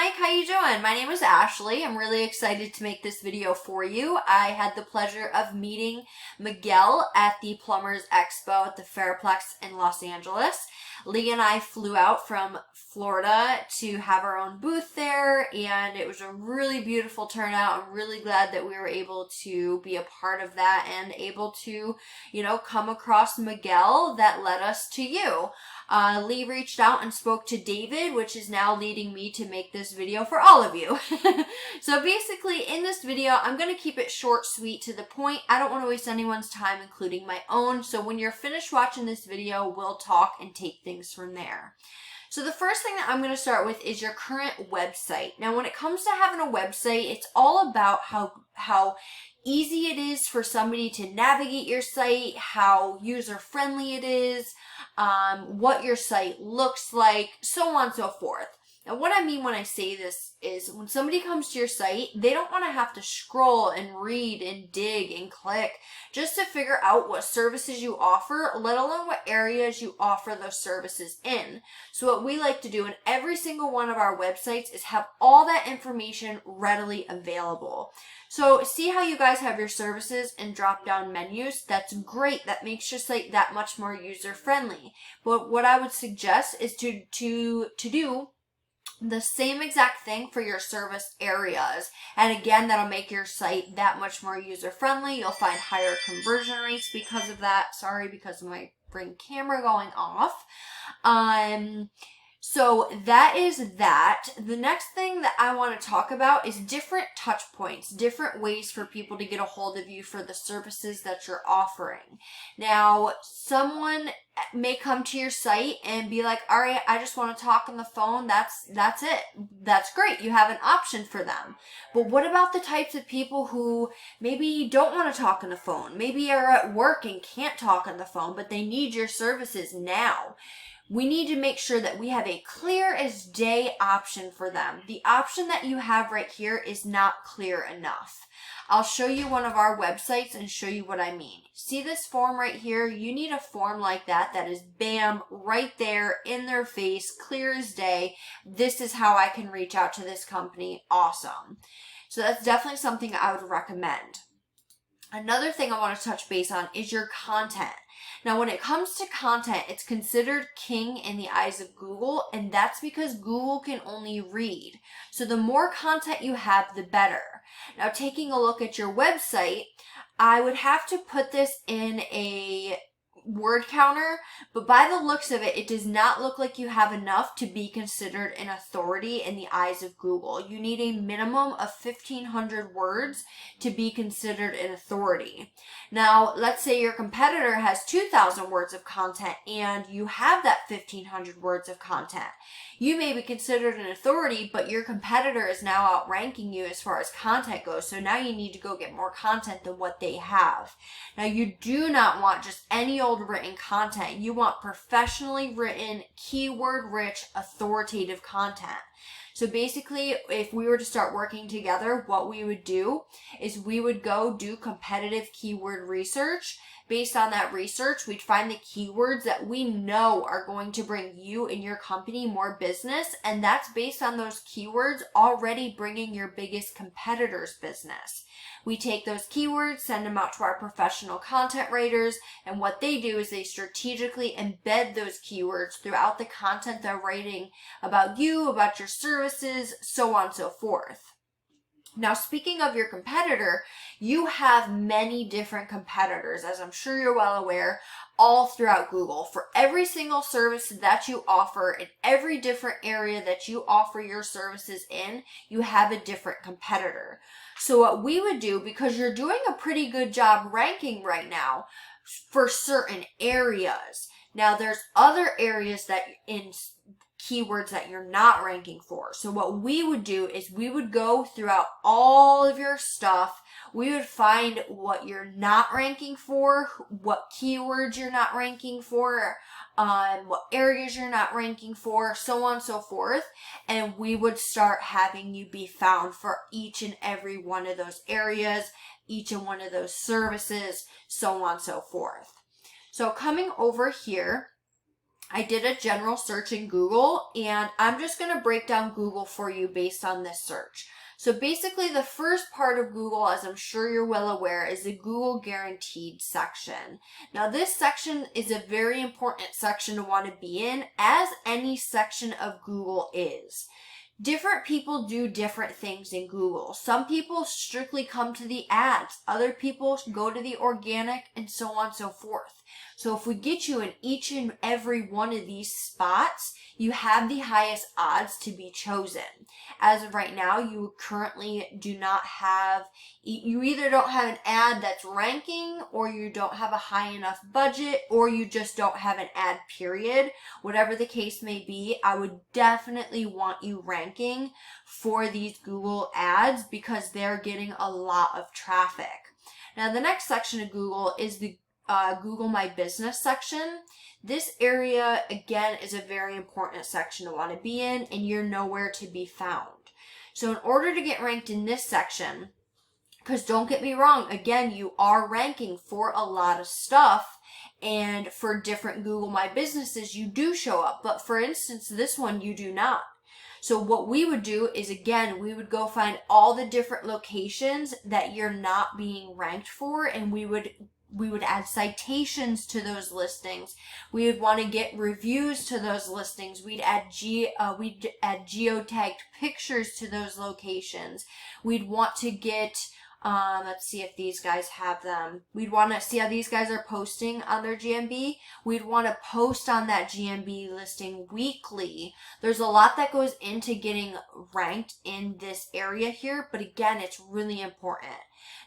Mike, how you doing? My name is Ashley. I'm really excited to make this video for you. I had the pleasure of meeting Miguel at the Plumbers Expo at the Fairplex in Los Angeles. Lee and I flew out from Florida to have our own booth there, and it was a really beautiful turnout. I'm really glad that we were able to be a part of that and able to, come across Miguel that led us to you. Lee reached out and spoke to David, which is now leading me to make this video for all of you. So basically, in this video, I'm going to keep it short, sweet, to the point. I don't want to waste anyone's time, including my own. So when you're finished watching this video, we'll talk and take things from there. So the first thing that I'm going to start with is your current website. Now, when it comes to having a website, it's all about how easy it is for somebody to navigate your site, how user-friendly it is, what your site looks like, so on and so forth. Now, what I mean when I say this is when somebody comes to your site, they don't want to have to scroll and read and dig and click just to figure out what services you offer, let alone what areas you offer those services in. So what we like to do in every single one of our websites is have all that information readily available. So see how you guys have your services and drop-down menus? That's great. That makes your site that much more user-friendly. But what I would suggest is to do the same exact thing for your service areas. And again, that'll make your site that much more user-friendly. You'll find higher conversion rates because of that. Sorry, because of my Ring camera going off. So that is that. The next thing that I want to talk about is different touch points, different ways for people to get a hold of you for the services that you're offering. Now, someone may come to your site and be like, all right, I just want to talk on the phone. That's it. That's great. You have an option for them. But what about the types of people who maybe don't want to talk on the phone? Maybe are at work and can't talk on the phone, but they need your services now. We need to make sure that we have a clear as day option for them. The option that you have right here is not clear enough. I'll show you one of our websites and show you what I mean. See this form right here? You need a form like that is bam, right there in their face, clear as day. This is how I can reach out to this company. Awesome. So that's definitely something I would recommend. Another thing I want to touch base on is your content. Now, when it comes to content, it's considered king in the eyes of Google, and that's because Google can only read. So the more content you have, the better. Now, taking a look at your website, I would have to put this in a word counter, but by the looks of it, it does not look like you have enough to be considered an authority in the eyes of Google. You need a minimum of 1,500 words to be considered an authority. Now, let's say your competitor has 2,000 words of content and you have that 1,500 words of content. You may be considered an authority, but your competitor is now outranking you as far as content goes. So now you need to go get more content than what they have. Now, you do not want just any old written content. You want professionally written, keyword-rich, authoritative content. So basically, if we were to start working together, what we would do is we would go do competitive keyword research. Based on that research, we'd find the keywords that we know are going to bring you and your company more business, and that's based on those keywords already bringing your biggest competitors business. We take those keywords, send them out to our professional content writers, and what they do is they strategically embed those keywords throughout the content they're writing about you, about your services, so on and so forth. Now, speaking of your competitor, you have many different competitors, as I'm sure you're well aware, all throughout Google. For every single service that you offer, in every different area that you offer your services in, you have a different competitor. So what we would do, because you're doing a pretty good job ranking right now for certain areas. Now, there's other areas that in keywords that you're not ranking for. So what we would do is we would go throughout all of your stuff. We would find what you're not ranking for, what keywords you're not ranking for, what areas you're not ranking for, so on and so forth. And we would start having you be found for each and every one of those areas, each and one of those services, so on and so forth. So coming over here, I did a general search in Google, and I'm just going to break down Google for you based on this search. So basically the first part of Google, as I'm sure you're well aware, is the Google Guaranteed section. Now this section is a very important section to want to be in, as any section of Google is. Different people do different things in Google. Some people strictly come to the ads. Other people go to the organic, and so on and so forth. So if we get you in each and every one of these spots, you have the highest odds to be chosen. As of right now, you currently do not have, you either don't have an ad that's ranking, or you don't have a high enough budget, or you just don't have an ad period. Whatever the case may be, I would definitely want you ranking for these Google ads because they're getting a lot of traffic. Now the next section of Google is the Google My Business section. This area, again, is a very important section to want to be in, and you're nowhere to be found. So in order to get ranked in this section, because don't get me wrong, again, you are ranking for a lot of stuff, and for different Google My Businesses, you do show up. But for instance, this one, you do not. So what we would do is, again, we would go find all the different locations that you're not being ranked for, and we would add citations to those listings. We would want to get reviews to those listings. We'd add geotagged pictures to those locations. We'd want to get, let's see if these guys have them. We'd want to see how these guys are posting on their GMB. We'd want to post on that GMB listing weekly. There's a lot that goes into getting ranked in this area here, but again, it's really important.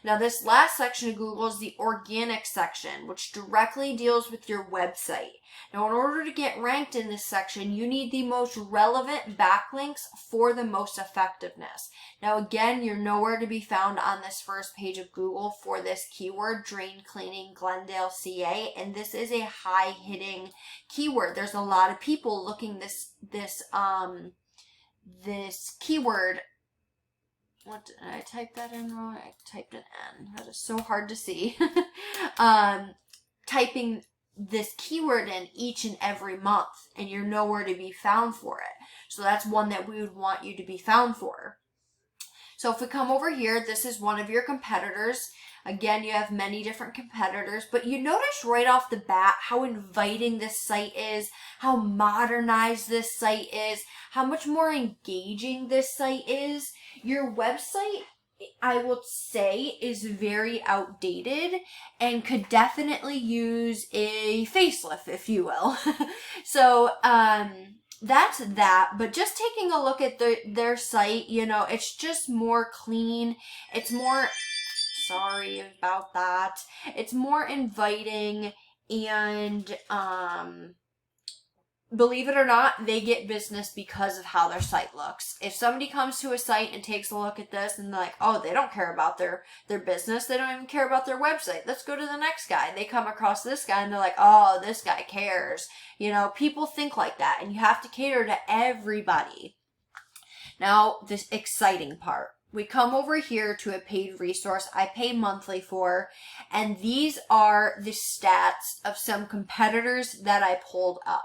Now this last section of Google is the organic section, which directly deals with your website. Now in order to get ranked in this section, you need the most relevant backlinks for the most effectiveness. Now again, you're nowhere to be found on this first page of Google for this keyword, drain cleaning Glendale CA, and this is a high hitting keyword. There's a lot of people looking this keyword. What did I type that in wrong? I typed an N. That is so hard to see. Typing this keyword in each and every month, and you're nowhere to be found for it. So that's one that we would want you to be found for. So if we come over here, this is one of your competitors. Again, you have many different competitors, but you notice right off the bat how inviting this site is, how modernized this site is, how much more engaging this site is. Your website, I will say, is very outdated and could definitely use a facelift, if you will. So, that's that. But just taking a look at their site, you know, it's just more clean. It's more, sorry about that. It's more inviting, and believe it or not, they get business because of how their site looks. If somebody comes to a site and takes a look at this and they're like, oh, they don't care about their business, they don't even care about their website, let's go to the next guy. They come across this guy and they're like, oh, this guy cares. You know, people think like that, and you have to cater to everybody. Now, this exciting part. We come over here to a paid resource I pay monthly for, and these are the stats of some competitors that I pulled up.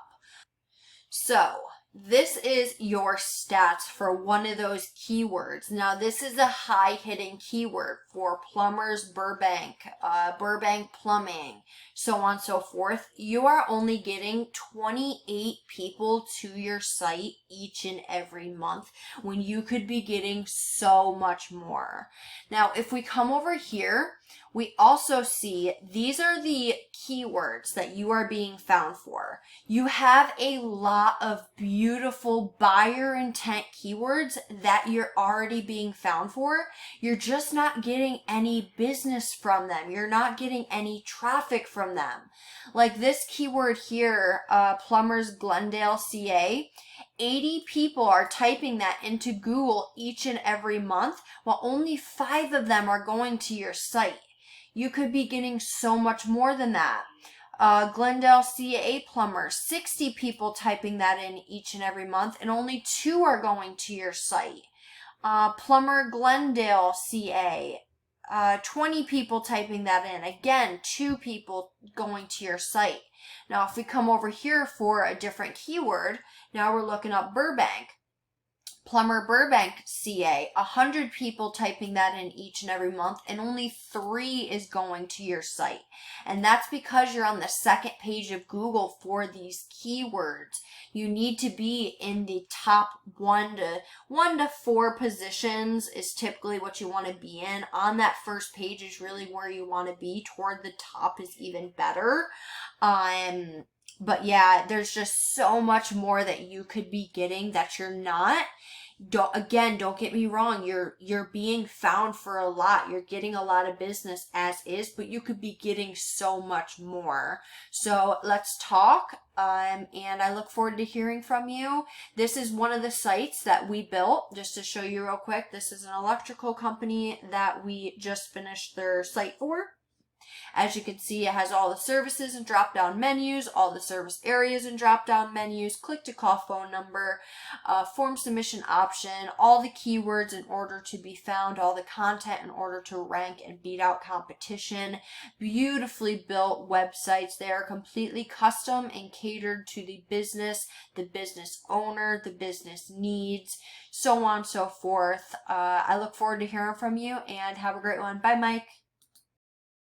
So this is your stats for one of those keywords. Now this is a high hitting keyword for plumbers, Burbank plumbing, so on and so forth. You are only getting 28 people to your site each and every month when you could be getting so much more. Now if we come over here, we also see these are the keywords that you are being found for. You have a lot of beautiful buyer intent keywords that you're already being found for. You're just not getting any business from them. You're not getting any traffic from them. Like this keyword here, plumbers Glendale CA, 80 people are typing that into Google each and every month, while only 5 of them are going to your site. You could be getting so much more than that. Glendale CA plumber, 60 people typing that in each and every month, and only 2 are going to your site. Plumber Glendale CA, 20 people typing that in. Again, 2 people going to your site. Now, if we come over here for a different keyword, now we're looking up Burbank. Plumber Burbank CA, 100 people typing that in each and every month, and only 3 is going to your site. And that's because you're on the second page of Google for these keywords. You need to be in the top 1 to 4 positions is typically what you want to be in. On that first page is really where you want to be. Toward the top is even better. But yeah, there's just so much more that you could be getting that you're not. Don't get me wrong, you're being found for a lot. You're getting a lot of business as is, but you could be getting so much more. So let's talk. And I look forward to hearing from you. This is one of the sites that we built, just to show you real quick. This is an electrical company that we just finished their site for. As you can see, it has all the services and drop-down menus, all the service areas and drop-down menus, click-to-call phone number, form submission option, all the keywords in order to be found, all the content in order to rank and beat out competition. Beautifully built websites. They are completely custom and catered to the business owner, the business needs, so on and so forth. I look forward to hearing from you, and have a great one. Bye, Mike.